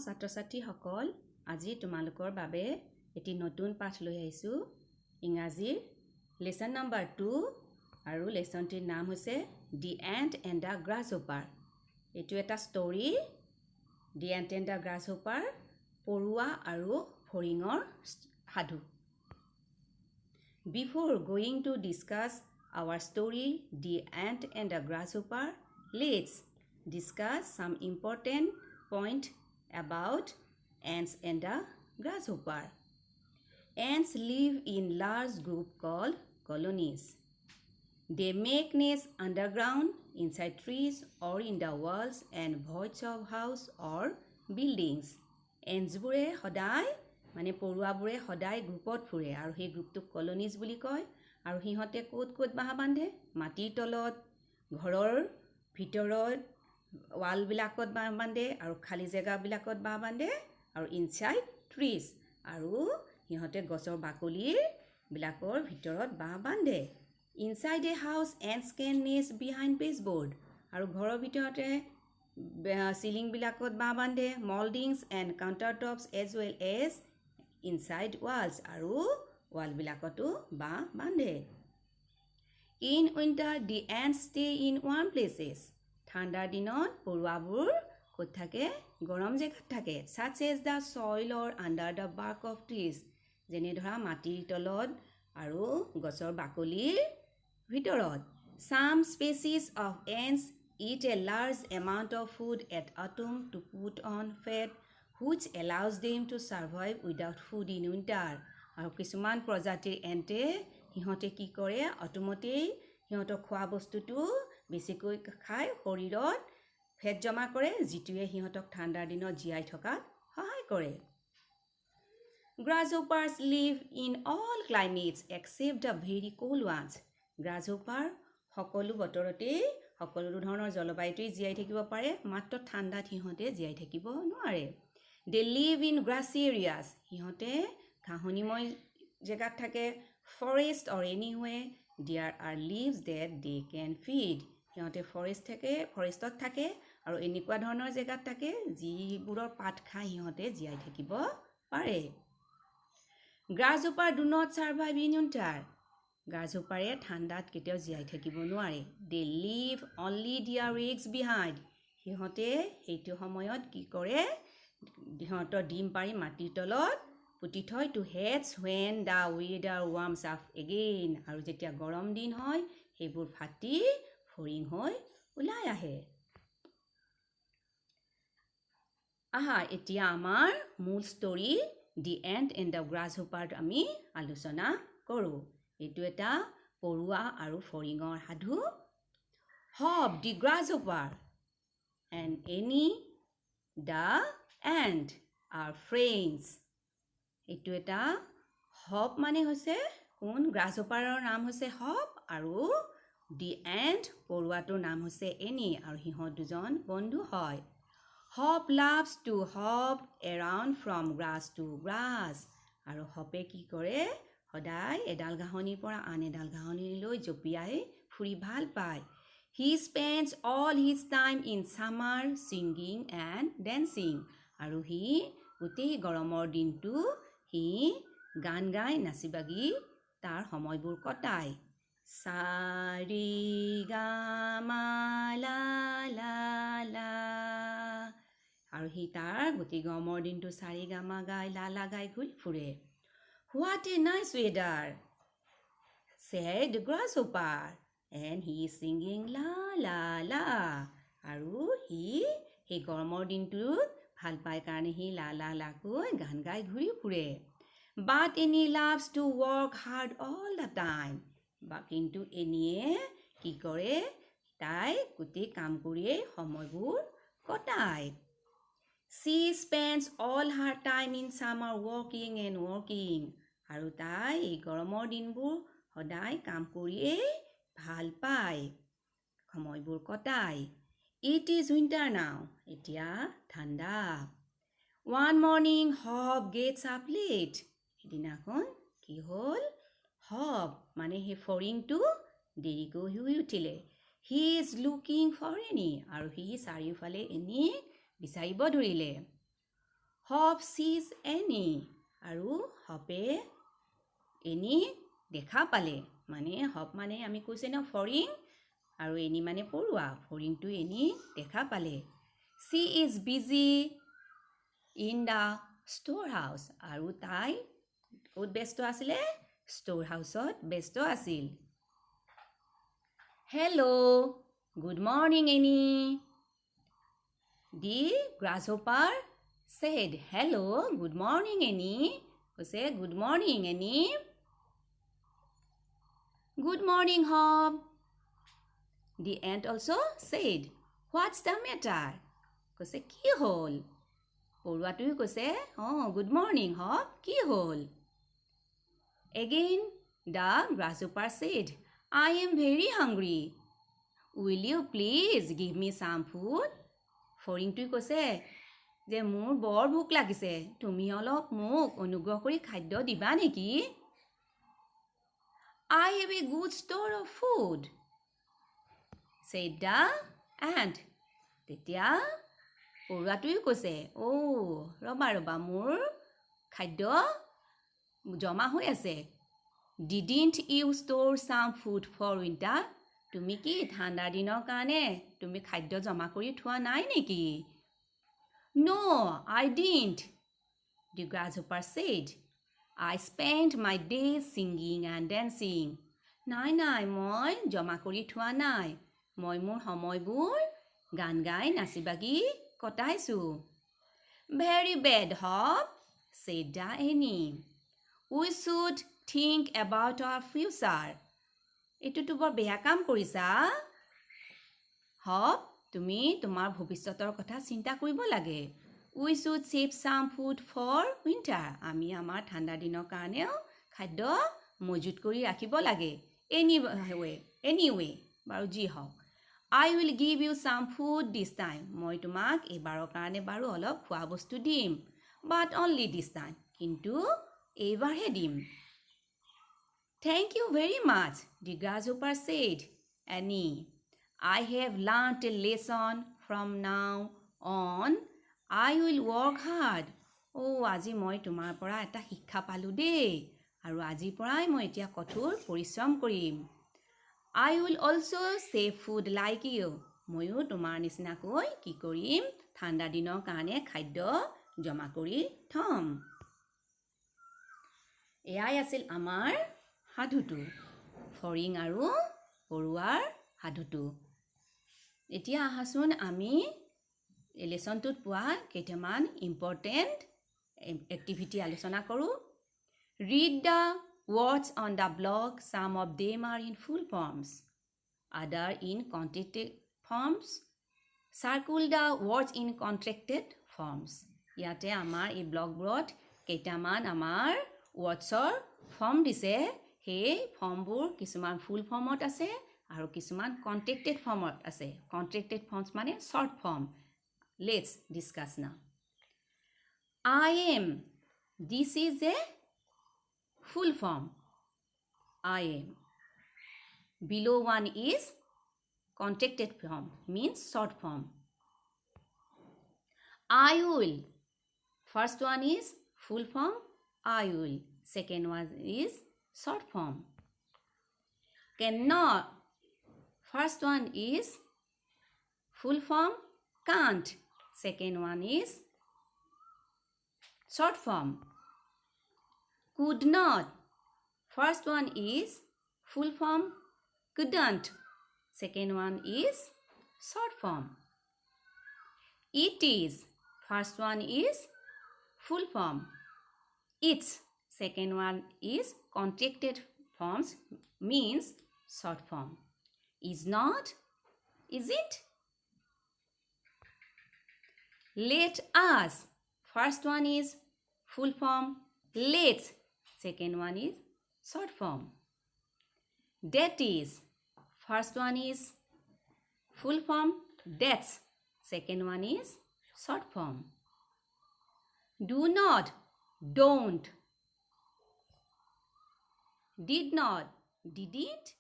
ছাত্ৰ-ছাত্ৰীসকল আজি তোমালোকৰ বাবে এটি নতুন পাঠ লৈ আহিছো ইংৰাজীৰ লেসন নম্বৰ 2 আৰু লেসনটিৰ নাম হৈছে দি এণ্ট এণ্ড দা গ্ৰাছহপাৰ এটো এটা story the ant and the grasshopper পৰুৱা আৰু ফৰিঙৰ সাধু Before going to discuss our story the ant and the grasshopper let's discuss some important point about ants and the grasshopper. Ants live in large group called colonies. They make nests underground, inside trees or in the walls and voids of house or buildings. Ants bure hodai মানে পৰুৱাবোৰে সদায় গ্ৰুপত ফুৰে আৰু সেই গ্ৰুপটোক colonies বুলি কয় আৰু হিহঁতে কোত বাহ বান্ধে মাটিৰ তলত ঘৰৰ ভিতৰত ওয়াল বিলাকত বাহ বান্ধে আৰু খালি জায়গা বিলাকত বাহ বান্ধে আৰু ইনসাইড ট্ৰিজ আৰু হিহঁতে গছৰ বাকলিৰ বিলাকৰ ভিতৰত বাহ বান্ধে inside a house ants can nest behind baseboard আৰু ঘৰৰ ভিতৰতে সিলিং বিলাকত বাহ বান্ধে mouldings and countertops as well as inside walls aru wall bilakotu ba bande in winter the ants stay in warm places thanda dinot porwabur kot thake gorom jekhat thake such as the soil or under the bark of trees jene dhora matir tolot aru gosor bakolir vitorot some species of ants eat a large amount of food at autumn to put on fat which allows them to survive without food in winter আৰু কিছুমান প্ৰজাতিৰ এন্টে হিহঁতে কি কৰে অটোমতে হিহঁতৰ খোৱা বস্তুটো বেছিকৈ খাই শৰীৰত ফেট জমা কৰে যিটোৱে হিহঁতক ঠাণ্ডাৰ দিনত জিয়াই থকাত সহায় কৰে Grasshoppers live in all climates except the very cold ones Grasshopper সকলো বতৰতে সকলো ধৰণৰ জলবায়ুতে জিয়াই থাকিব পাৰে মাত্ৰ ঠাণ্ডাত হিহঁতে জিয়াই থাকিব নোৱাৰে They live in grassy areas. Hihote ঘাঁহনিময় জেগাত থাকে forest or anywhere there are leaves that they can feed. হিhote forestত থাকে আৰু এনেকুৱা ধৰণৰ জেগাত থাকে যিবোৰৰ পাত খাই হিhote জিয়াই থাকিব পাৰে Grasshopper do not survive in winter. Grasshopper ঠাণ্ডাত কেতিয়াও জিয়াই থাকিব নোৱাৰে They leave only their eggs behind. হিhote এইটো সময়ত কি কৰে হিহঁতৰ ডিম পাৰি মাটিৰ তলত পুতি থয় to hatch when the weather warms up again আৰু যেতিয়া গৰম দিন হয় সেইবোৰ ফাটি ফৰিং হৈ ওলাই আহে আহা এতিয়া আমাৰ মূল story the ant and the grasshopper আমি আলোচনা কৰো এইটো এটা পৰুৱা আৰু ফৰিঙৰ সাধু Hop the grasshopper and Annie the ant are friends etu eta hop mane hoise kun grasshopper er naam hoise hop aru the ant porwa to naam hoise Annie aru hihot dujon bondhu hoy hop loves to hop around from grass to grass aru hope ki kore hodai edal gahoni pora an edal gahoni loi jopiai furi bhal pai He spends all his time in summer singing and dancing. আৰু হি গোটেই গৰমৰ দিনটো হি গান গাই নাচিবাগি তাৰ সময়বোৰ কটায় সাৰি গা মা লা লা লা আৰু হি তাৰ গোটেই গৰমৰ দিনটো সাৰি গা মা গাই লা লা গাই ঘূৰি ফুৰে What a nice weather said the grasshopper and he is singing la la la আৰু হি এই গৰমৰ দিনটোত ভাল পাই কাৰণে হি লা লা লা কৈ গান গাই ঘূৰি ফুৰে But Annie loves to work hard all the time বা কিন্তু এনিয়ে কি কৰে তাই গোটেই কাম কৰিয়ে সময়বোৰ কটায় She spends all her time in summer working and working আৰু তাই এই গৰমৰ দিনবোৰ সদায় কাম কৰিয়ে ভাল পায় সময়বোৰ কটায় It is winter now. Etia thanda. One morning Hop gets up late. Edinakon ki hol Hop mane he foring to deriko hui utile. He is looking for Annie aru he sariofale Annie bisaibo dhurile. Hop sees any. আৰু হপে any দেখা পালে মানে hop মানে আমি কৈছে ন ফৰিং আৰু any মানে পৰুৱা ফৰিংটো এনি দেখা পালে she is busy in the storehouse আৰু তাই ক'ত ব্যস্ত আছিলে ষ্ট'ৰ হাউচত ব্যস্ত আছিল hello good morning Annie the grasshopper said hello good morning Annie কৈছে good morning Annie good morning Hop the ant also said what's the matter কৈছে কি হ'ল পৰুৱাটোৱে কৈছে good morning Hop কি হ'ল again the grasshopper said I am very hungry will you please give me some food ফৰিংটোৱে কৈছে যে মোৰ বৰ ভোক লাগিছে তুমি অলপ মোক অনুগ্ৰহ কৰি খাদ্য দিবা নেকি I have a good store of food said the ant তেতিয়া পৰুৱাটোৱে কৈছে ৰবা মোৰ খাদ্য জমা হৈ আছে didn't you store some food for winter তুমি কি ঠাণ্ডাৰ দিনৰ কাৰণে তুমি খাদ্য জমা কৰি থোৱা নাই নেকি No I didn't the grasshopper said I spent my days singing and dancing নাই মই জমা কৰি থোৱা নাই মই মোৰ সময়বোৰ গান গাই নাচি বাগি কটাইছো Very bad Hop said the Annie We should think about our future এটোটো বৰ বেয়া কাম কৰিছা Hop তুমি তোমাৰ ভৱিষ্যতৰ কথা চিন্তা কৰিব লাগে We should save some food for winter আমি আমাৰ ঠাণ্ডা দিনৰ কাৰণেও খাদ্য মজুত কৰি ৰাখিব লাগে anyway বাৰু যি হওক I will give you some food this time মই তোমাক এবাৰৰ কাৰণে বাৰু অলপ খোৱা বস্তু দিম but only this time কিন্তু এইবাৰহে দিম Thank you very much the grasshopper said Annie I have learned a lesson from now on I will work hard আজি মই তোমাৰ পৰা এটা শিক্ষা পালো দেই আৰু আজিৰ পৰাই মই এতিয়া কঠোৰ পৰিশ্ৰম কৰিম I will also save food like you ময়ো তোমাৰ নিচিনাকৈ কি কৰিম ঠাণ্ডা দিনৰ কাৰণে খাদ্য জমা কৰি থম এয়াই আছিল আমাৰ সাধুটো ফৰিং আৰু পৰুৱাৰ সাধুটো এতিয়া আহাচোন আমি এই লেসনটোত পোৱা কেইটামান ইম্পৰ্টেণ্ট এক্টিভিটি আলোচনা কৰোঁ Read the words on the block some of them are in full forms other in contracted forms circle the words in contracted forms ইয়াতে আমাৰ এই ব্লকবোৰত কেইটামান আমাৰ wordsৰ ফৰ্ম দিছে সেই ফৰ্মবোৰ কিছুমান ফুল ফৰ্মত আছে আৰু কিছুমান কন্ট্ৰেক্টেড ফৰ্মত আছে কন্ট্ৰেক্টেড ফৰ্মছ মানে short form let's discuss now I am this is a full form I am below one is contracted form means short form I will first one is full form I will second one is short form cannot first one is full form can't second one is short form could not first one is full form couldn't second one is short form it is first one is full form its second one is contracted forms means short form is not is it let us first one is full form let's second one is short form that is first one is full form that's second one is short form do not don't did not didn't